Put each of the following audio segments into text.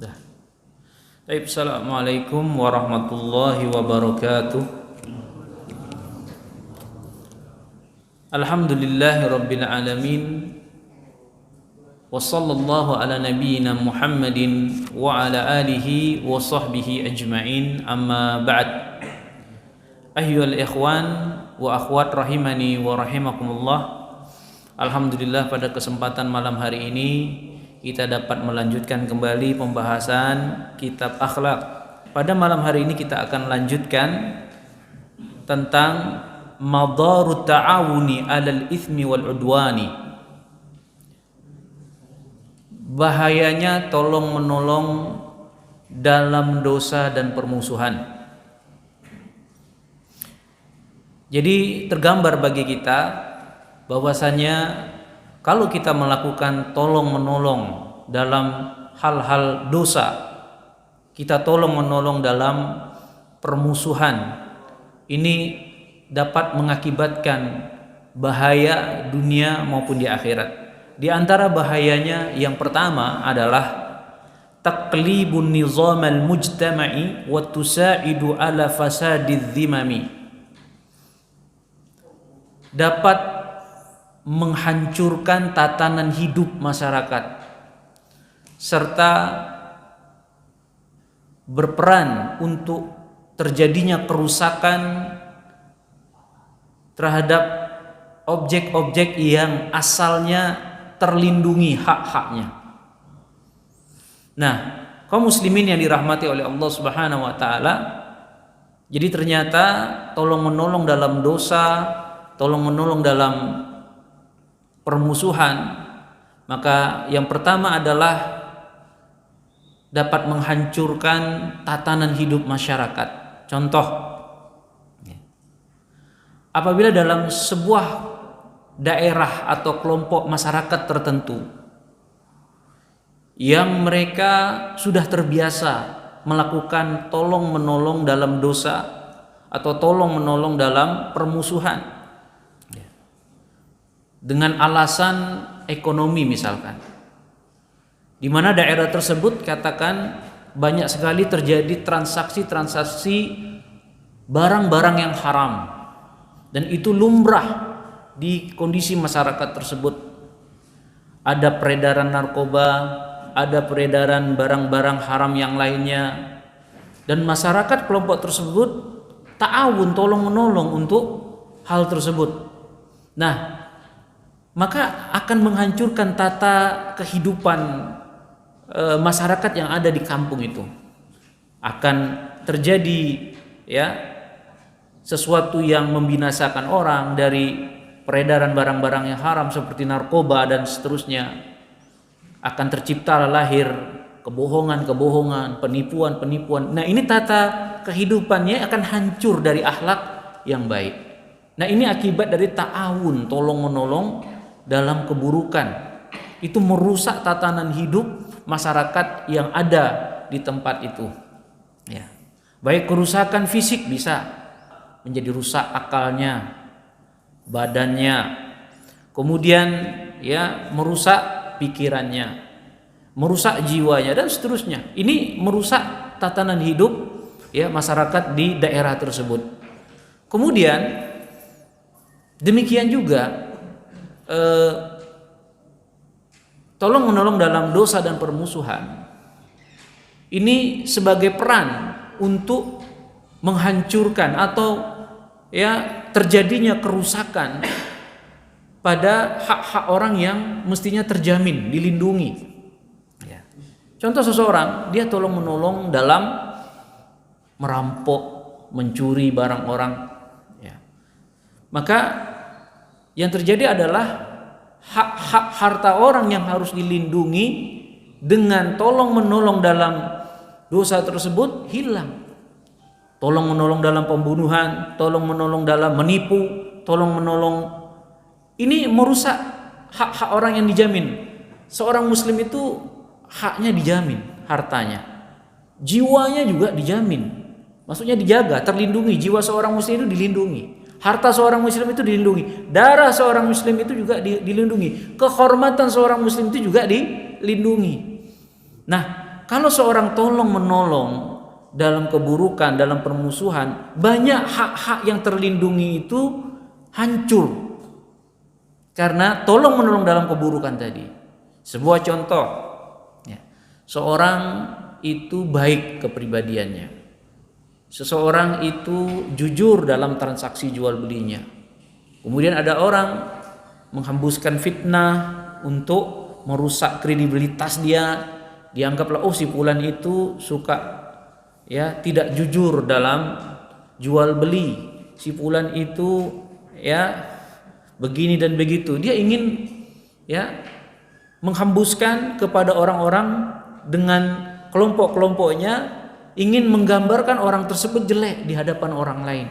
Dah. Baik, assalamualaikum warahmatullahi wabarakatuh. Alhamdulillahi rabbil alamin. Wa sallallahu ala nabiyyina Muhammadin wa ala alihi wa sahbihi ajma'in. Amma ba'd. Ayyuhal ikhwan wa akhwat rahimani wa rahimakumullah. Alhamdulillah, pada kesempatan malam hari ini kita dapat melanjutkan kembali pembahasan kitab akhlak. Pada malam hari ini kita akan lanjutkan tentang madarut ta'awuni 'alal itsmi wal 'udwani. Bahayanya tolong menolong dalam dosa dan permusuhan. Jadi tergambar bagi kita bahwasanya kalau kita melakukan tolong menolong dalam hal-hal dosa, kita tolong menolong dalam permusuhan, ini dapat mengakibatkan bahaya dunia maupun di akhirat. Di antara bahayanya yang pertama adalah taqlibun nizamal mujtama'i wa tusaidu ala fasadidz dhimami. Dapat menghancurkan tatanan hidup masyarakat serta berperan untuk terjadinya kerusakan terhadap objek-objek yang asalnya terlindungi hak-haknya. Nah, kaum muslimin yang dirahmati oleh Allah Subhanahu wa taala, jadi ternyata tolong menolong dalam dosa, tolong menolong dalam permusuhan, maka yang pertama adalah dapat menghancurkan tatanan hidup masyarakat. Contoh, apabila dalam sebuah daerah atau kelompok masyarakat tertentu yang mereka sudah terbiasa melakukan tolong menolong dalam dosa atau tolong menolong dalam permusuhan dengan alasan ekonomi misalkan, di mana daerah tersebut katakan banyak sekali terjadi transaksi barang-barang yang haram, dan itu lumrah di kondisi masyarakat tersebut. Ada peredaran narkoba, ada peredaran barang-barang haram yang lainnya, dan masyarakat kelompok tersebut ta'awun, tolong menolong untuk hal tersebut. Nah, maka akan menghancurkan tata kehidupan masyarakat yang ada di kampung itu. Akan terjadi sesuatu yang membinasakan orang, dari peredaran barang-barang yang haram seperti narkoba dan seterusnya. Akan tercipta lahir kebohongan-kebohongan, penipuan-penipuan. Nah, ini tata kehidupannya akan hancur dari akhlak yang baik. Nah, ini akibat dari ta'awun, tolong menolong dalam keburukan. Itu merusak tatanan hidup masyarakat yang ada di tempat itu. Ya. Baik kerusakan fisik, bisa menjadi rusak akalnya, badannya, kemudian merusak pikirannya, merusak jiwanya dan seterusnya. Ini merusak tatanan hidup masyarakat di daerah tersebut. Kemudian demikian juga tolong menolong dalam dosa dan permusuhan ini sebagai peran untuk menghancurkan atau terjadinya kerusakan pada hak-hak orang yang mestinya terjamin, dilindungi. Contoh, seseorang dia tolong menolong dalam merampok, mencuri barang orang, maka yang terjadi adalah hak-hak harta orang yang harus dilindungi dengan tolong menolong dalam dosa tersebut hilang. Tolong menolong dalam pembunuhan, tolong menolong dalam menipu, tolong menolong, ini merusak hak-hak orang yang dijamin. Seorang muslim itu haknya dijamin, hartanya, jiwanya juga dijamin, maksudnya dijaga, terlindungi. Jiwa seorang muslim itu dilindungi, harta seorang muslim itu dilindungi, darah seorang muslim itu juga dilindungi, kehormatan seorang muslim itu juga dilindungi. Nah, Kalau seorang tolong menolong dalam keburukan, dalam permusuhan, banyak hak-hak yang terlindungi itu hancur karena tolong menolong dalam keburukan tadi. Sebuah contoh, ya, seorang itu baik kepribadiannya, seseorang itu jujur dalam transaksi jual belinya, kemudian ada orang menghembuskan fitnah untuk merusak kredibilitas dia, dianggaplah oh si fulan itu suka ya tidak jujur dalam jual beli, si fulan itu ya begini dan begitu. Dia ingin ya menghembuskan kepada orang-orang dengan kelompok-kelompoknya, ingin menggambarkan orang tersebut jelek di hadapan orang lain,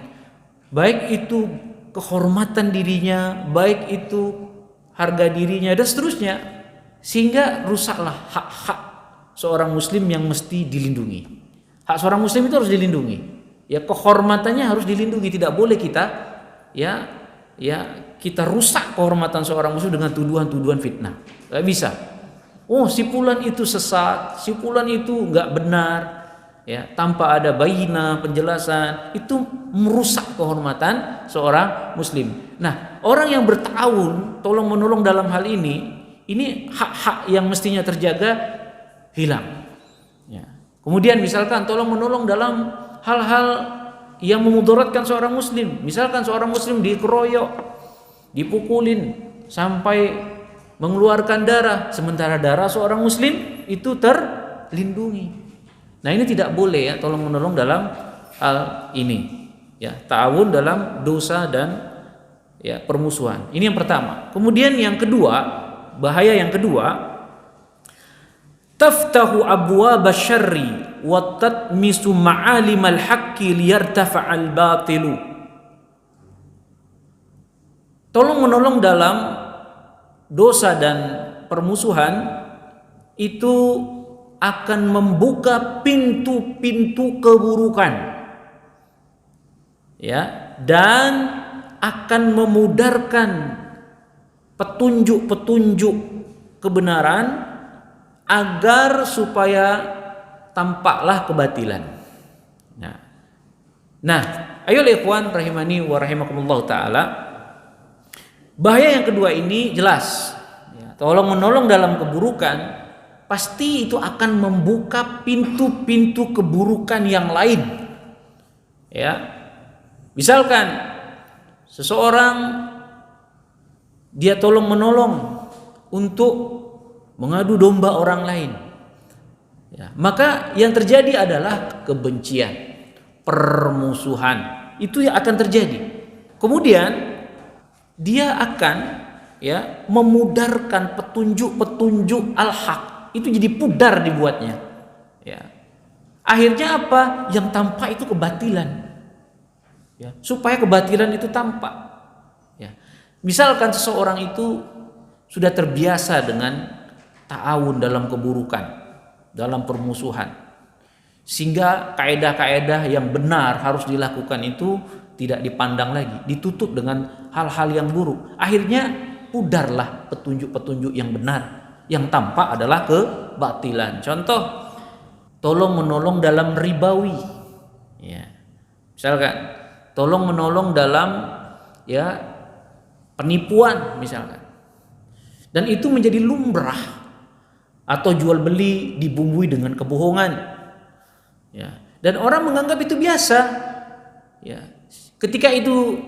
baik itu kehormatan dirinya, baik itu harga dirinya dan seterusnya, sehingga rusaklah hak-hak seorang muslim yang mesti dilindungi. Hak seorang muslim itu harus dilindungi, ya, kehormatannya harus dilindungi. Tidak boleh kita kita rusak kehormatan seorang muslim dengan tuduhan-tuduhan fitnah. Gak bisa. Oh si fulan itu sesat, si fulan itu nggak benar, ya, tanpa ada bayina penjelasan, itu merusak kehormatan seorang muslim. Nah, orang yang bertahun tolong menolong dalam hal ini hak-hak yang mestinya terjaga hilang. Ya. Kemudian misalkan tolong menolong dalam hal-hal yang memudaratkan seorang muslim, misalkan seorang muslim dikeroyok, dipukulin sampai mengeluarkan darah, sementara darah seorang muslim itu terlindungi. Nah, ini tidak boleh ya, tolong menolong dalam hal ini. Ya, ta'awun dalam dosa dan ya permusuhan. Ini yang pertama. Kemudian yang kedua, bahaya yang kedua, taftahu abwab asy-syarri wa tatmisu ma'alimal haqqi liyartafa'al batilu. Tolong menolong dalam dosa dan permusuhan itu akan membuka pintu-pintu keburukan, ya, dan akan memudarkan petunjuk-petunjuk kebenaran agar supaya tampaklah kebatilan. Nah, ayo ikhwan rahimani wa rahimakumullah taala. Bahaya yang kedua ini jelas, ya, tolong menolong dalam keburukan pasti itu akan membuka pintu-pintu keburukan yang lain. Ya, misalkan seseorang dia tolong menolong untuk mengadu domba orang lain, ya, maka yang terjadi adalah kebencian, permusuhan, itu yang akan terjadi. Kemudian dia akan ya memudarkan petunjuk-petunjuk al-haq, itu jadi pudar dibuatnya, ya. Akhirnya apa? Yang tampak itu kebatilan, ya, supaya kebatilan itu tampak, ya. Misalkan seseorang itu sudah terbiasa dengan ta'awun dalam keburukan, dalam permusuhan, sehingga kaedah-kaedah yang benar harus dilakukan itu tidak dipandang lagi, ditutup dengan hal-hal yang buruk. Akhirnya pudarlah petunjuk-petunjuk yang benar, yang tampak adalah kebatilan. Contoh, tolong menolong dalam ribawi, ya. Misalkan tolong menolong dalam ya penipuan misalkan, dan itu menjadi lumrah, atau jual beli dibumbui dengan kebohongan, ya, dan orang menganggap itu biasa, ya. Ketika itu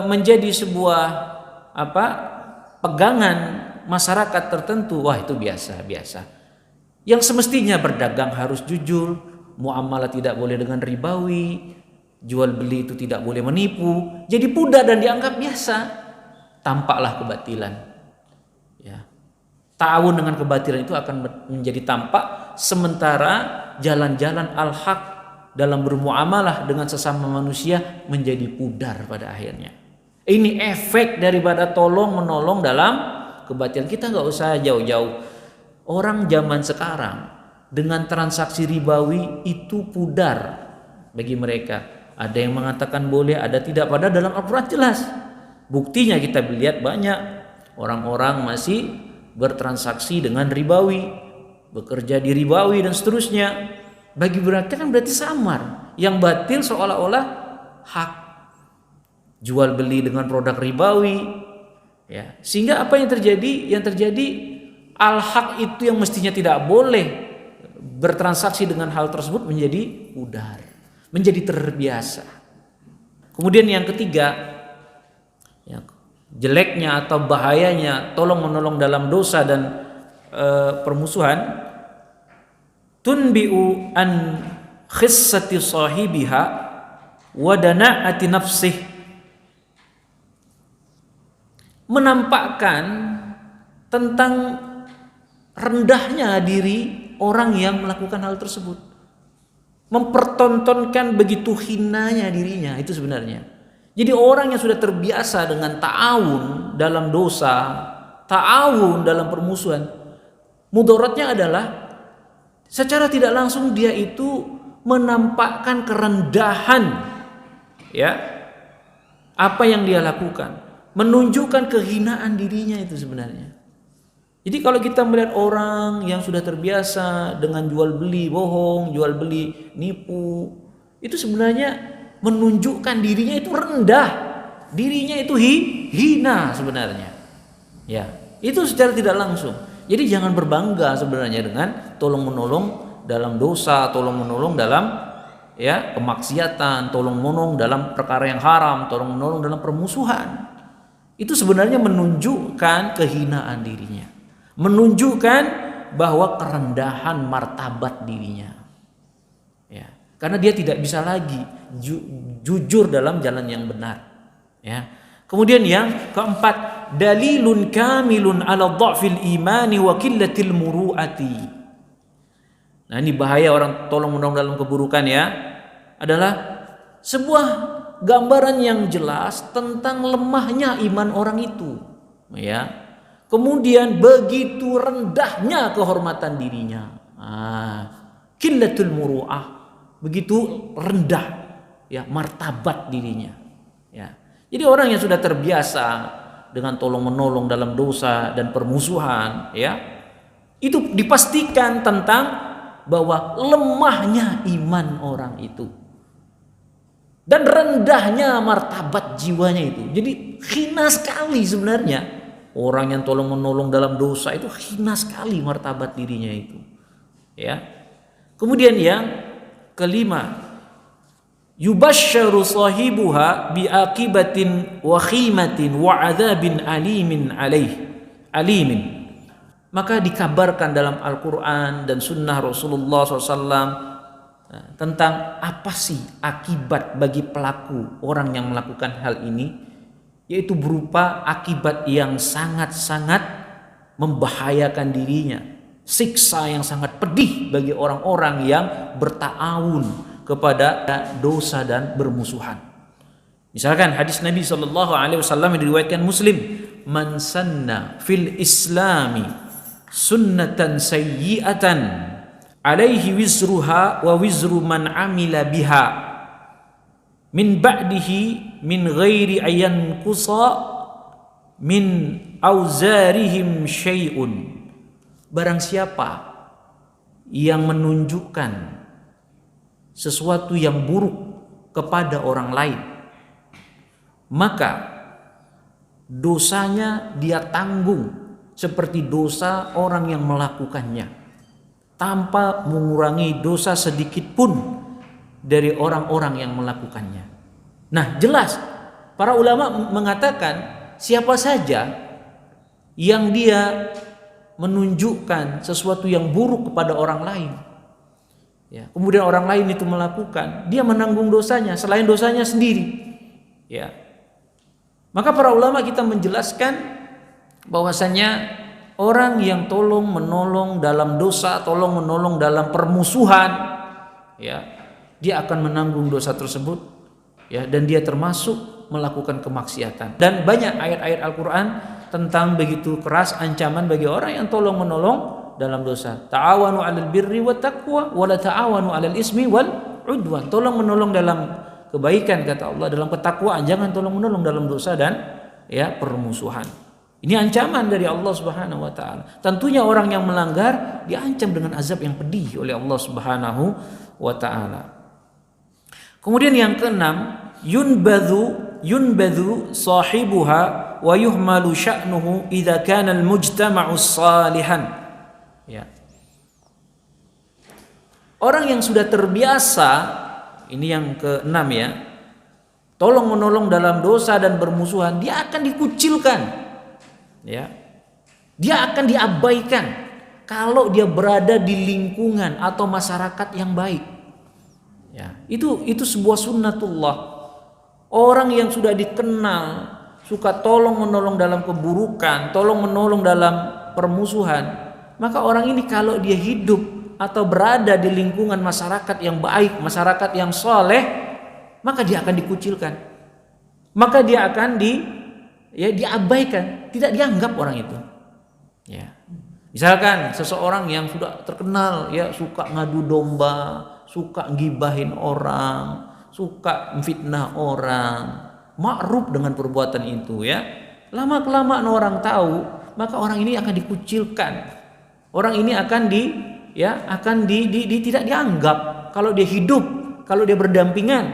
menjadi sebuah pegangan masyarakat tertentu, wah itu biasa. Yang semestinya berdagang harus jujur, muamalah tidak boleh dengan ribawi, jual beli itu tidak boleh menipu, jadi pudar dan dianggap biasa, tampaklah kebatilan, ya. Ta'awun dengan kebatilan itu akan menjadi tampak, sementara jalan-jalan al-haq dalam bermuamalah dengan sesama manusia menjadi pudar pada akhirnya. Ini efek daripada tolong menolong dalam kebatilan. Kita nggak usah jauh-jauh. Orang zaman sekarang dengan transaksi ribawi itu pudar bagi mereka. Ada yang mengatakan boleh, ada tidak. Padahal dalam Al-Quran jelas. Buktinya kita lihat banyak orang-orang masih bertransaksi dengan ribawi, bekerja di ribawi dan seterusnya. Bagi mereka kan berarti samar. Yang batil seolah-olah hak. Jual beli dengan produk ribawi, ya. Sehingga apa yang terjadi? Yang terjadi al-haq itu yang mestinya tidak boleh bertransaksi dengan hal tersebut menjadi pudar, menjadi terbiasa. Kemudian yang ketiga, ya, jeleknya atau bahayanya tolong menolong dalam dosa dan permusuhan, tunbi'u an khissati sahibiha wa dana'ati nafsih, menampakkan tentang rendahnya diri orang yang melakukan hal tersebut, mempertontonkan begitu hinanya dirinya. Itu sebenarnya. Jadi orang yang sudah terbiasa dengan ta'awun dalam dosa, ta'awun dalam permusuhan, mudaratnya adalah secara tidak langsung dia itu menampakkan kerendahan, ya, apa yang dia lakukan, menunjukkan kehinaan dirinya itu sebenarnya. Jadi kalau kita melihat orang yang sudah terbiasa dengan jual beli bohong, jual beli nipu, itu sebenarnya menunjukkan dirinya itu rendah, dirinya itu hina sebenarnya. Ya, itu secara tidak langsung. Jadi jangan berbangga sebenarnya dengan tolong menolong dalam dosa, tolong menolong dalam, ya, kemaksiatan, tolong menolong dalam perkara yang haram, tolong menolong dalam permusuhan. Itu sebenarnya menunjukkan kehinaan dirinya, menunjukkan bahwa kerendahan martabat dirinya, ya, karena dia tidak bisa lagi jujur dalam jalan yang benar, ya. Kemudian yang keempat, dalilun kamilun ala dha'fil imani wa qillatil muru'ati. Nah, ini bahaya orang tolong menolong dalam keburukan, ya, adalah sebuah gambaran yang jelas tentang lemahnya iman orang itu, ya. Kemudian begitu rendahnya kehormatan dirinya, qillatul muru'ah, begitu rendah, ya, martabat dirinya, ya. Jadi orang yang sudah terbiasa dengan tolong menolong dalam dosa dan permusuhan, ya, itu dipastikan tentang bahwa lemahnya iman orang itu dan rendahnya martabat jiwanya itu. Jadi hina sekali sebenarnya orang yang tolong menolong dalam dosa itu, hina sekali martabat dirinya itu, ya. Kemudian yang kelima, yubashsharu sahibuha biaqibatin wa khimatin wa adzabin alimin. Maka dikabarkan dalam Al-Quran dan sunnah Rasulullah SAW tentang apa sih akibat bagi pelaku orang yang melakukan hal ini, yaitu berupa akibat yang sangat-sangat membahayakan dirinya, siksa yang sangat pedih bagi orang-orang yang berta'awun kepada dosa dan bermusuhan. Misalkan hadis Nabi SAW yang diriwayatkan Muslim, man sanna fil islami sunnatan sayyi'atan alaihi wizruha wa wizru man amila biha min ba'dihi min ghairi ayan kusa min auzarihim syai'un. Barang siapa yang menunjukkan sesuatu yang buruk kepada orang lain, maka dosanya dia tanggung seperti dosa orang yang melakukannya, tanpa mengurangi dosa sedikit pun dari orang-orang yang melakukannya. Nah, jelas para ulama mengatakan siapa saja yang dia menunjukkan sesuatu yang buruk kepada orang lain, ya, kemudian orang lain itu melakukan, dia menanggung dosanya selain dosanya sendiri, ya. Maka para ulama kita menjelaskan bahwasanya orang yang tolong menolong dalam dosa, tolong menolong dalam permusuhan, ya, dia akan menanggung dosa tersebut, ya, dan dia termasuk melakukan kemaksiatan. Dan banyak ayat-ayat Al-Quran tentang begitu keras ancaman bagi orang yang tolong menolong dalam dosa. Ta'awanu 'alal birri wat taqwa wa la ta'awanu 'alal ismi wal 'udwan. Tolong menolong dalam kebaikan, kata Allah, dalam ketakwaan, jangan tolong menolong dalam dosa dan, ya, permusuhan. Ini ancaman dari Allah Subhanahu wa taala. Tentunya orang yang melanggar diancam dengan azab yang pedih oleh Allah Subhanahu wa taala. Kemudian yang keenam, yunbadhu sahibuha wa yuhmalu sya'nuhu idza kana al-mujtama'u salihan. Ya. Orang yang sudah terbiasa, ini yang keenam ya, tolong menolong dalam dosa dan bermusuhan, dia akan dikucilkan. Ya. Dia akan diabaikan kalau dia berada di lingkungan atau masyarakat yang baik. Ya, itu sebuah sunnatullah. Orang yang sudah dikenal suka tolong menolong dalam keburukan, tolong menolong dalam permusuhan, maka orang ini kalau dia hidup atau berada di lingkungan masyarakat yang baik, masyarakat yang soleh, maka dia akan dikucilkan, maka dia akan diabaikan, tidak dianggap orang itu. Ya. Misalkan seseorang yang sudah terkenal ya suka ngadu domba, suka gibahin orang, suka memfitnah orang, ma'ruf dengan perbuatan itu ya. Lama-kelamaan orang tahu, maka orang ini akan dikucilkan. Orang ini akan tidak dianggap kalau dia hidup, kalau dia berdampingan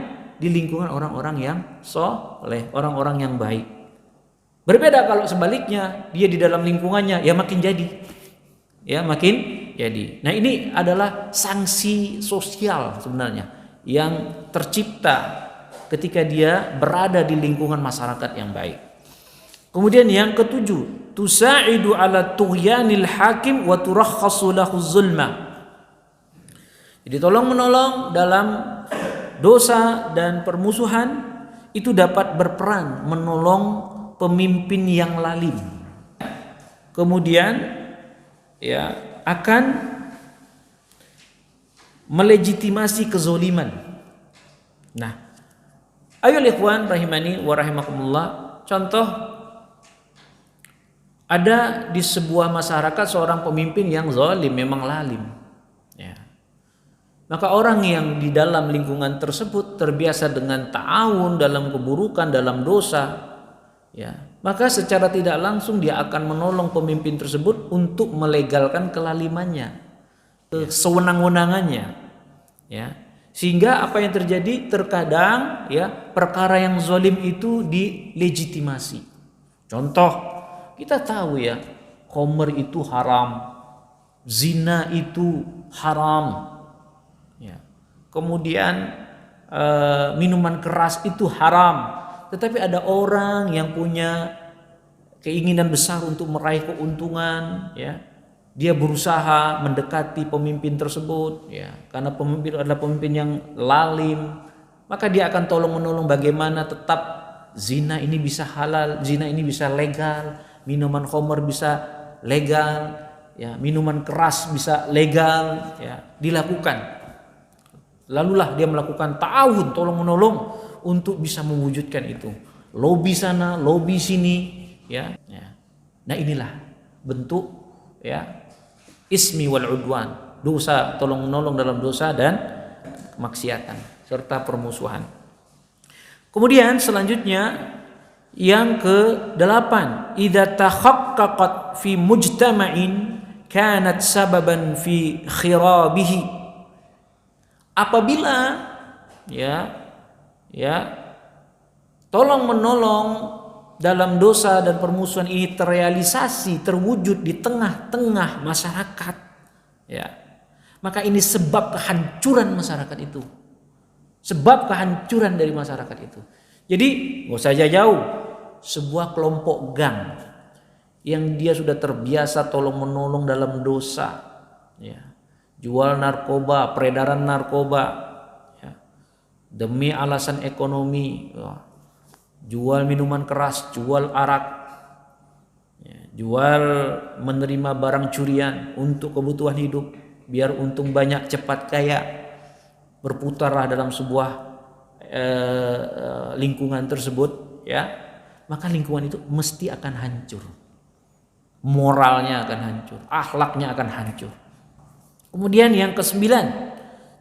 di lingkungan orang-orang yang soleh, orang-orang yang baik. Berbeda kalau sebaliknya, dia di dalam lingkungannya ya makin jadi. Ya, makin jadi. Nah, ini adalah sanksi sosial sebenarnya yang tercipta ketika dia berada di lingkungan masyarakat yang baik. Kemudian yang ketujuh, tusa'idu ala tughyanil hakim wa turakhasu lahu zulma. Jadi tolong menolong dalam dosa dan permusuhan itu dapat berperan menolong pemimpin yang lalim. Kemudian ya akan melegitimasi kezoliman. Nah, ayo ikhwan rahimani wa rahimakumullah, contoh ada di sebuah masyarakat seorang pemimpin yang zalim, memang lalim. Ya. Maka orang yang di dalam lingkungan tersebut terbiasa dengan ta'awun dalam keburukan, dalam dosa, ya, maka secara tidak langsung dia akan menolong pemimpin tersebut untuk melegalkan kelalimannya, sewenang-wenangannya, ya. Sehingga apa yang terjadi terkadang ya perkara yang zalim itu dilegitimasi. Contoh, kita tahu ya, khamr itu haram, zina itu haram, ya. Kemudian minuman keras itu haram. Tetapi ada orang yang punya keinginan besar untuk meraih keuntungan, ya. Dia berusaha mendekati pemimpin tersebut, ya. Karena pemimpin adalah pemimpin yang lalim, maka dia akan tolong menolong bagaimana tetap zina ini bisa halal, zina ini bisa legal, minuman khamr bisa legal, ya, minuman keras bisa legal, ya, dilakukan. Lalulah dia melakukan ta'awun, tolong menolong untuk bisa mewujudkan itu. Lobi sana, lobi sini, ya. Nah, inilah bentuk ya ismi wal udwan, dosa, tolong menolong dalam dosa dan kemaksiatan serta permusuhan. Kemudian selanjutnya yang ke-8, idza takhaqqaqat fi mujtama'in kanat sababan fi khirabihi. Apabila tolong menolong dalam dosa dan permusuhan ini terrealisasi, terwujud di tengah-tengah masyarakat, ya, maka ini sebab kehancuran masyarakat itu, sebab kehancuran dari masyarakat itu. Jadi nggak usah jauh, sebuah kelompok gang yang dia sudah terbiasa tolong menolong dalam dosa, ya, jual narkoba, peredaran narkoba, ya, demi alasan ekonomi, ya, jual minuman keras, jual arak, ya, jual menerima barang curian untuk kebutuhan hidup, biar untung banyak cepat kaya, berputarlah dalam sebuah lingkungan tersebut, ya, maka lingkungan itu mesti akan hancur, moralnya akan hancur, akhlaknya akan hancur. Kemudian yang ke-9,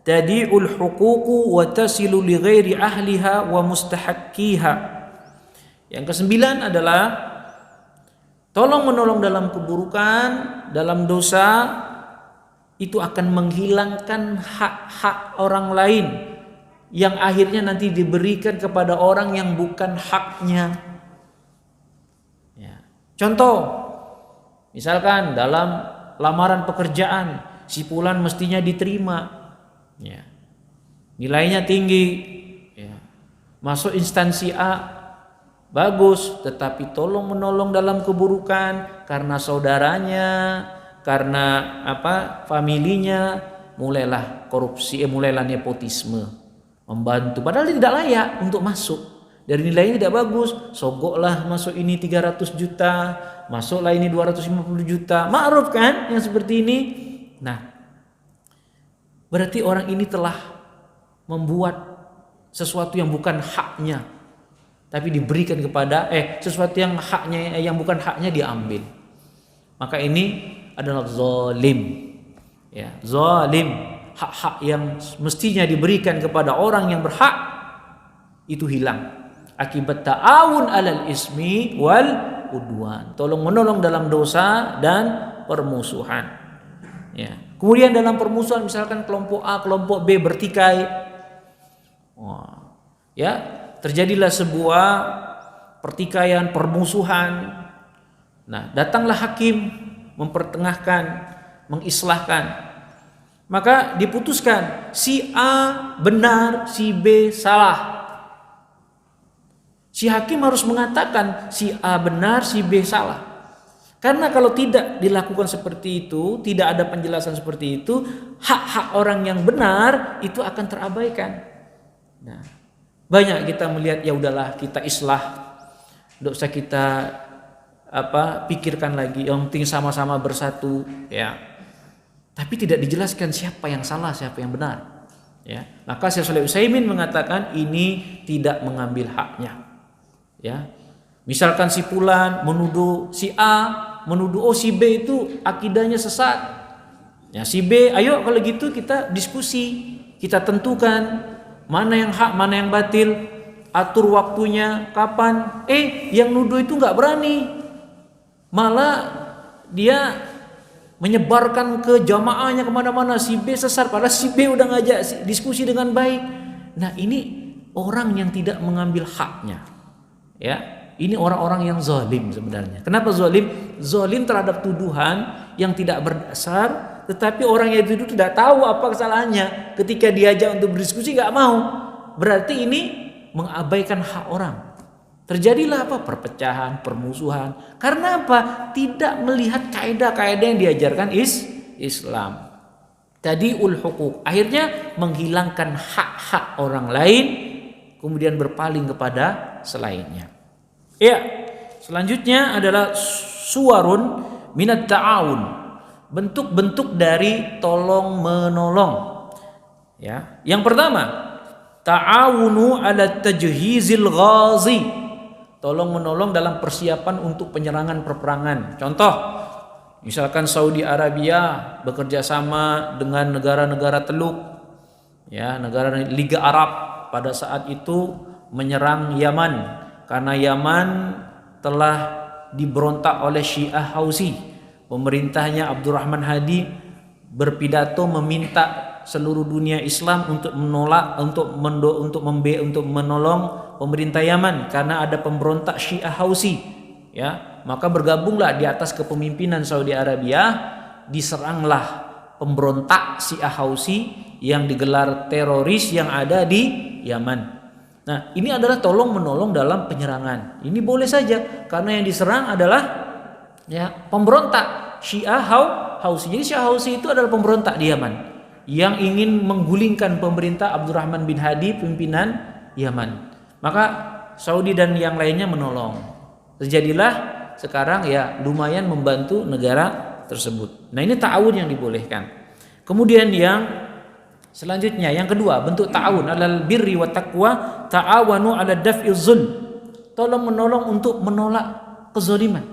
tadi'ul huququ wa tasilu li ghairi ahliha wa mustahaqqiha. Yang ke-9 adalah Tolong menolong dalam keburukan, dalam dosa, itu akan menghilangkan hak-hak orang lain yang akhirnya nanti diberikan kepada orang yang bukan haknya. Ya. Contoh, misalkan dalam lamaran pekerjaan, si fulan mestinya diterima, ya, nilainya tinggi, ya, masuk instansi A, bagus, tetapi tolong menolong dalam keburukan karena saudaranya, karena familinya, mulailah korupsi, mulailah nepotisme, membantu padahal dia tidak layak untuk masuk. Dari nilainya tidak bagus, sogoklah masuk ini 300 juta, masuklah ini 250 juta. Ma'ruf kan yang seperti ini? Nah, berarti orang ini telah membuat sesuatu yang bukan haknya, tapi diberikan kepada sesuatu yang haknya, yang bukan haknya diambil. Maka ini adalah zalim. Ya, zalim. Hak-hak yang mestinya diberikan kepada orang yang berhak itu hilang akibat ta'awun 'alal ismi wal udwan. Tolong menolong dalam dosa dan permusuhan. Ya. Kemudian dalam permusuhan misalkan kelompok A, kelompok B bertikai. Ya, terjadilah sebuah pertikaian, permusuhan. Nah, datanglah hakim mempertengahkan, mengislahkan. Maka diputuskan si A benar, si B salah. Si hakim harus mengatakan si A benar, si B salah. Karena kalau tidak dilakukan seperti itu, tidak ada penjelasan seperti itu, hak-hak orang yang benar itu akan terabaikan. Nah, banyak kita melihat ya udahlah kita islah, tidak usah kita pikirkan lagi, yang penting sama-sama bersatu, ya. Tapi tidak dijelaskan siapa yang salah, siapa yang benar, ya. Maka Syekh Shalih Utsaimin mengatakan ini tidak mengambil haknya, ya. Misalkan si fulan menuduh si A, menuduh si B itu akidahnya sesat, ya, si B, ayo kalau gitu kita diskusi, kita tentukan mana yang hak, mana yang batil, atur waktunya kapan. Yang nuduh itu nggak berani, malah dia menyebarkan ke jamaahnya kemana-mana, si B sesat padahal si B udah ngajak diskusi dengan baik. Nah, ini orang yang tidak mengambil haknya, ya. Ini orang-orang yang zalim sebenarnya. Kenapa zalim? Zalim terhadap tuduhan yang tidak berdasar, tetapi orang yang itu tidak tahu apa kesalahannya. Ketika diajak untuk berdiskusi nggak mau, berarti ini mengabaikan hak orang. Terjadilah perpecahan, permusuhan. Karena apa? Tidak melihat kaidah-kaidah yang diajarkan Islam. Tadiul hukuk. Akhirnya menghilangkan hak-hak orang lain, kemudian berpaling kepada selainnya. Ya, selanjutnya adalah suwarun minat ta'awun. Bentuk-bentuk dari tolong menolong. Ya. Yang pertama, ta'awunu ala tajhizil ghazi. Tolong menolong dalam persiapan untuk penyerangan peperangan. Contoh, misalkan Saudi Arabia bekerja sama dengan negara-negara Teluk, ya, negara Liga Arab pada saat itu menyerang Yaman karena Yaman telah diberontak oleh Syiah Hausi. Pemerintahnya Abdurrahman Hadi berpidato meminta seluruh dunia Islam untuk menolak, untuk menolong pemerintah Yaman karena ada pemberontak Syiah Hausi, ya. Maka bergabunglah di atas kepemimpinan Saudi Arabia, diseranglah pemberontak Syiah Hausi yang digelar teroris yang ada di Yaman. Nah, ini adalah tolong menolong dalam penyerangan. Ini boleh saja karena yang diserang adalah, ya, pemberontak Syiah Hausi. Jadi Syiah Hausi itu adalah pemberontak di Yaman yang ingin menggulingkan pemerintah Abdurrahman bin Hadi, pimpinan Yaman. Maka Saudi dan yang lainnya menolong. Terjadilah sekarang, ya, lumayan membantu negara tersebut. Nah, ini ta'awun yang dibolehkan. Kemudian yang selanjutnya, yang kedua, bentuk ta'awun alal birri wa taqwa, ta'awanu ala daf'iz zulm. Tolong menolong untuk menolak kezaliman.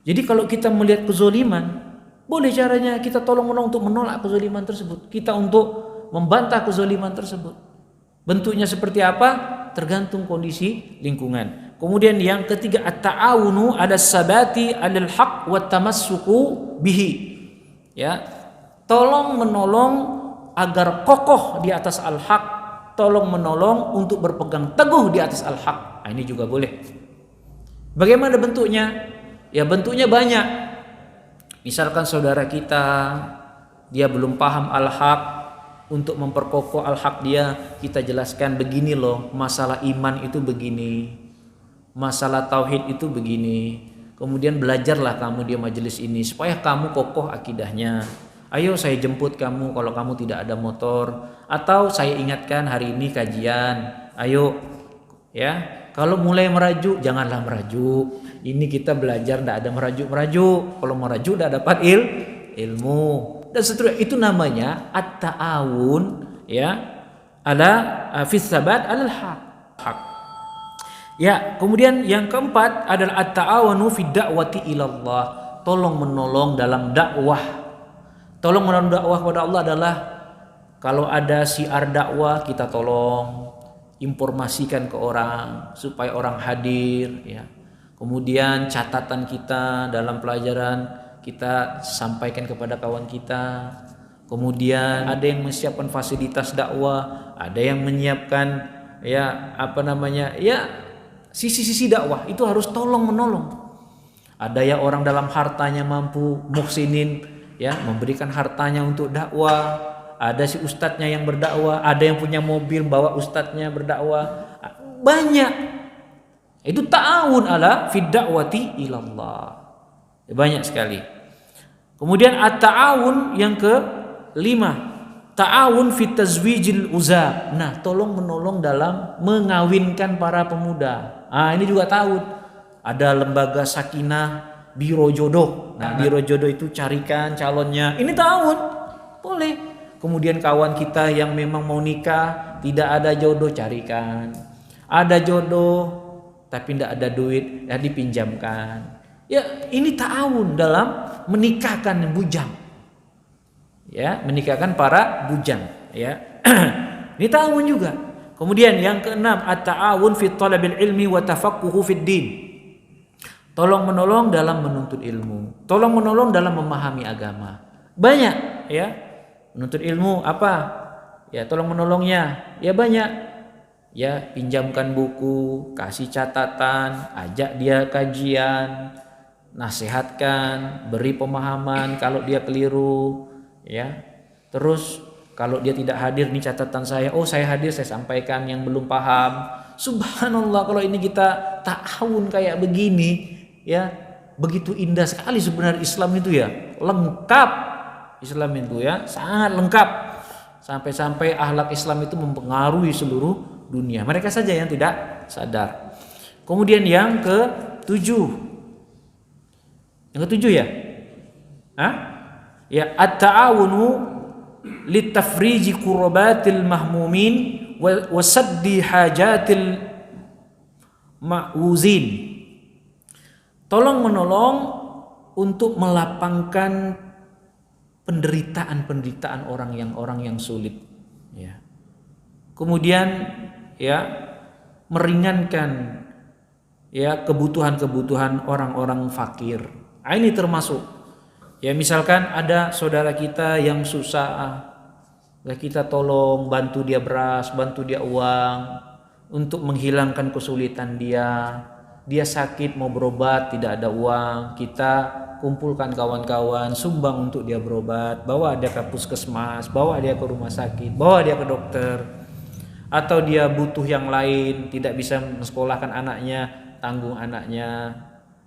Jadi kalau kita melihat kezaliman, boleh caranya kita tolong menolong untuk menolak kezaliman tersebut. Kita untuk membantah kezaliman tersebut. Bentuknya seperti apa? Tergantung kondisi lingkungan. Kemudian yang ketiga at-ta'awunu 'ala sabati 'alal haq wa tamassuku bihi. Ya. Tolong menolong agar kokoh di atas al-haq, tolong menolong untuk berpegang teguh di atas al-haq. Nah, ini juga boleh. Bagaimana bentuknya? Ya bentuknya banyak. Misalkan saudara kita dia belum paham al-haq, untuk memperkokoh al-haq dia, kita jelaskan begini loh, masalah iman itu begini, masalah tauhid itu begini. Kemudian belajarlah kamu di majelis ini supaya kamu kokoh akidahnya. Ayo saya jemput kamu kalau kamu tidak ada motor, atau saya ingatkan hari ini kajian. Ayo ya, kalau mulai merajuk janganlah merajuk. Ini kita belajar tidak ada merajuk-merajuk. Kalau merajuk tidak dapat ilmu. Dan seterusnya, itu namanya at-ta'awun ya ala fi tsabat alal haq. Ya, kemudian yang keempat adalah at-ta'awunu fi da'wati ilallah. Tolong menolong dalam dakwah. Tolong menolong dakwah kepada Allah adalah kalau ada syiar dakwah kita tolong informasikan ke orang supaya orang hadir ya. Kemudian catatan kita dalam pelajaran kita sampaikan kepada kawan kita. Kemudian ada yang menyiapkan fasilitas dakwah, ada yang menyiapkan ya sisi-sisi dakwah itu harus tolong menolong. Ada ya orang dalam hartanya mampu, muhsinin ya memberikan hartanya untuk dakwah. Ada si ustadznya yang berdakwah, ada yang punya mobil bawa ustadznya berdakwah. Banyak. Itu ta'awun ala fid da'wati ilallah. Banyak sekali. Kemudian at-ta'awun yang kelima, ta'awun fit tazwijil uzab. Nah, tolong menolong dalam mengawinkan para pemuda. Ini juga ta'awun. Ada lembaga Sakinah, biro jodoh. Nah, biro jodoh itu carikan calonnya. Ini ta'awun. Boleh. Kemudian kawan kita yang memang mau nikah, tidak ada jodoh, carikan. Ada jodoh tapi tidak ada duit, ya dipinjamkan. Ya, ini ta'awun dalam menikahkan bujang. Ya, menikahkan para bujang, ya. Ini ta'awun juga. Kemudian yang keenam, at-ta'awun fi thalabil ilmi wa tafaqquhu fid din. Tolong menolong dalam menuntut ilmu. Tolong menolong dalam memahami agama. Banyak, ya. Menuntut ilmu apa? Ya, tolong menolongnya. Ya banyak. Ya, pinjamkan buku, kasih catatan, ajak dia kajian, nasihatkan, beri pemahaman kalau dia keliru, ya. Terus kalau dia tidak hadir nih catatan saya, oh saya hadir, saya sampaikan yang belum paham. Subhanallah, kalau ini kita ta'awun kayak begini, ya, begitu indah sekali sebenarnya Islam itu ya, lengkap Islam itu ya, sangat lengkap. Sampai-sampai akhlak Islam itu mempengaruhi seluruh dunia. Mereka saja yang tidak sadar. Kemudian yang ketujuh. Yang ketujuh ya? Ya, at-ta'awunu litafriji kurbatil mahmumin wa saddi hajatil ma'uzin. Tolong menolong untuk melapangkan penderitaan orang yang sulit, ya. Kemudian ya meringankan ya kebutuhan orang-orang fakir. Ini termasuk ya, misalkan ada saudara kita yang susah, kita tolong bantu dia beras, bantu dia uang untuk menghilangkan kesulitan dia. Dia sakit mau berobat tidak ada uang, kita kumpulkan kawan-kawan sumbang untuk dia berobat, bawa dia ke puskesmas, bawa dia ke rumah sakit, bawa dia ke dokter. Atau dia butuh yang lain, tidak bisa mensekolahkan anaknya, tanggung anaknya,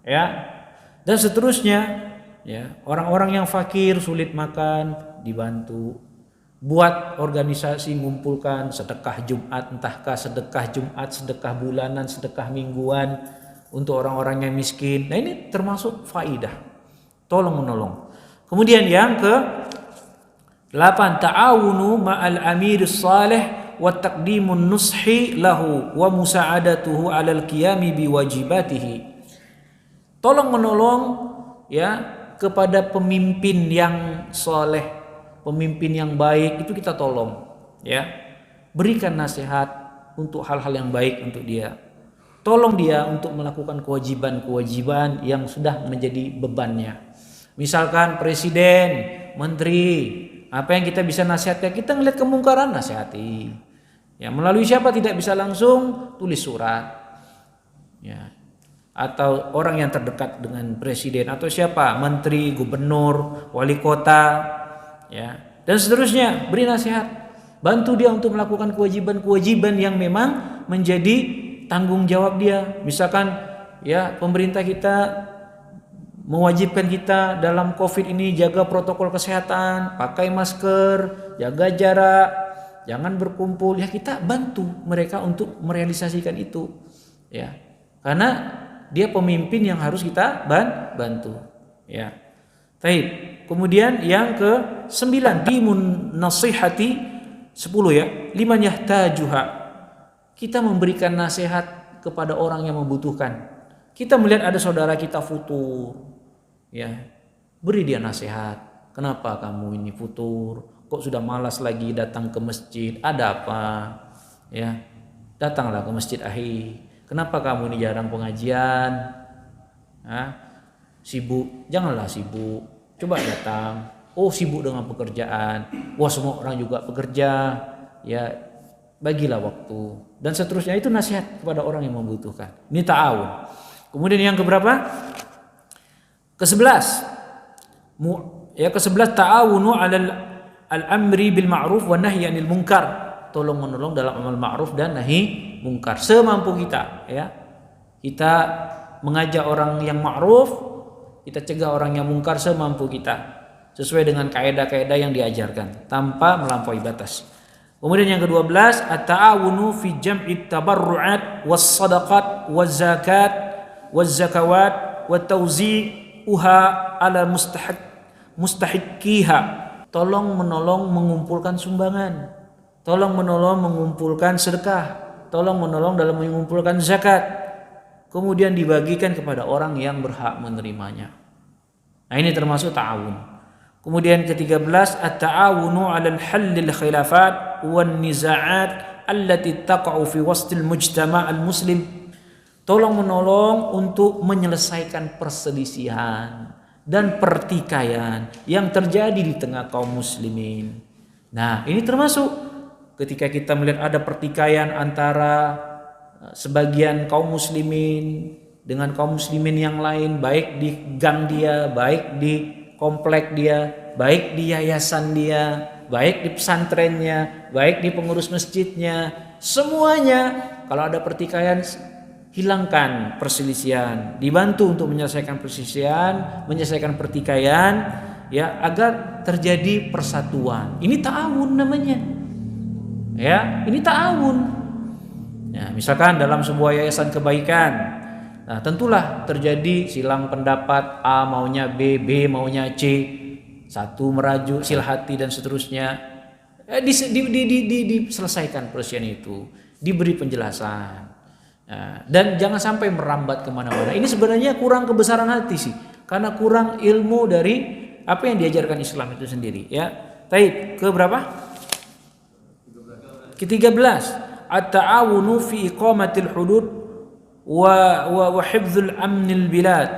ya, dan seterusnya, ya. Orang-orang yang fakir sulit makan dibantu, buat organisasi, ngumpulkan sedekah Jumat, entahkah sedekah Jumat, sedekah bulanan, sedekah mingguan untuk orang-orang yang miskin. Nah, ini termasuk faidah, tolong menolong. Kemudian yang ke-8, ta'awunu ma'al amirus salih wa taqdimun nushi lahu wa musa'adatuhu 'alal qiyami biwajibatihi. Tolong menolong ya kepada pemimpin yang soleh, pemimpin yang baik, itu kita tolong, ya. Berikan nasihat untuk hal-hal yang baik untuk dia. Tolong dia untuk melakukan kewajiban-kewajiban yang sudah menjadi bebannya. Misalkan presiden, menteri, apa yang kita bisa nasihatkan, kita ngelihat kemungkaran, nasihati. Ya, melalui siapa tidak bisa langsung, tulis surat. Ya. Atau orang yang terdekat dengan presiden atau siapa, menteri, gubernur, wali kota, ya, dan seterusnya, beri nasihat. Bantu dia untuk melakukan kewajiban-kewajiban yang memang menjadi tanggung jawab dia. Misalkan ya pemerintah kita mewajibkan kita dalam Covid ini jaga protokol kesehatan, pakai masker, jaga jarak, jangan berkumpul. Ya kita bantu mereka untuk merealisasikan itu. Ya. Karena dia pemimpin yang harus kita bantu. Ya. Baik. Kemudian yang ke-9, timun nasihati 10 ya, liman yahtajuha. Kita memberikan nasihat kepada orang yang membutuhkan. Kita melihat ada saudara kita futur, ya, beri dia nasihat. Kenapa kamu ini futur? Kok sudah malas lagi datang ke masjid? Ada apa? Ya, datanglah ke masjid akhi. Kenapa kamu ini jarang pengajian? Sibuk? Janganlah sibuk. Coba datang. Oh, sibuk dengan pekerjaan. Wah, semua orang juga bekerja. Ya, bagilah waktu dan seterusnya. Itu nasihat kepada orang yang membutuhkan. Ini ta'awun. Kemudian yang keberapa? Ke-11. Ke-11 ta'awunu 'alal al-amri bil ma'ruf wa nahyi 'anil munkar. Tolong menolong dalam amal ma'ruf dan nahi munkar semampu kita, ya. Kita mengajak orang yang ma'ruf, kita cegah orang yang munkar semampu kita sesuai dengan kaidah-kaidah yang diajarkan tanpa melampaui batas. Kemudian yang ke-12, at-ta'awunu fi jam'i tabarru'at was-sadaqat waz-zakat waz-zakawat wa tawzi'uha 'ala mustahiqiha. Tolong menolong mengumpulkan sumbangan, tolong menolong mengumpulkan sedekah, tolong menolong dalam mengumpulkan zakat, kemudian dibagikan kepada orang yang berhak menerimanya. Nah, ini termasuk ta'awun. Kemudian ke-13, at-ta'awunu 'alal halil khilafat wan niza'at allati taqa'u fi wastil mujtama' al-muslim. Tolong menolong untuk menyelesaikan perselisihan dan pertikaian yang terjadi di tengah kaum muslimin. Nah, ini termasuk ketika kita melihat ada pertikaian antara sebagian kaum muslimin dengan kaum muslimin yang lain, baik di gang dia, baik di komplek dia, baik di yayasan dia, baik di pesantrennya, baik di pengurus masjidnya, semuanya kalau ada pertikaian, hilangkan perselisihan, dibantu untuk menyelesaikan perselisihan, menyelesaikan pertikaian, ya, agar terjadi persatuan. Ini ta'awun namanya, ya, ini ta'awun. Ya, misalkan dalam sebuah yayasan kebaikan, nah, tentulah terjadi silang pendapat, A maunya B, B maunya C, satu merajuk, silhati dan seterusnya. Diselesaikan perselisihan itu, diberi penjelasan, dan jangan sampai merambat kemana-mana. Ini sebenarnya kurang kebesaran hati sih, karena kurang ilmu dari apa yang diajarkan Islam itu sendiri. Ya, taib ke berapa? Ke-13, at-ta'awunu fi iqamatil hudud wa hifdzul amnil bilad.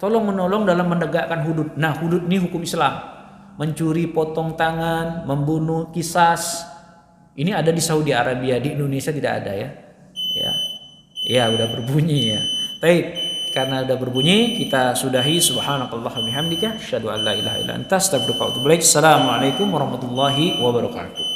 Tolong menolong dalam menegakkan hudud. Nah, hudud ini hukum Islam. Mencuri, potong tangan, membunuh, kisas. Ini ada di Saudi Arabia, di Indonesia tidak ada ya. Ya, udah berbunyi ya. Baik, karena udah berbunyi kita sudahi. Subhanakallah wa bihamdika asyhadu an la ilaha illa anta astaghfiruka wa atubu ilaik. Assalamualaikum warahmatullahi wabarakatuh.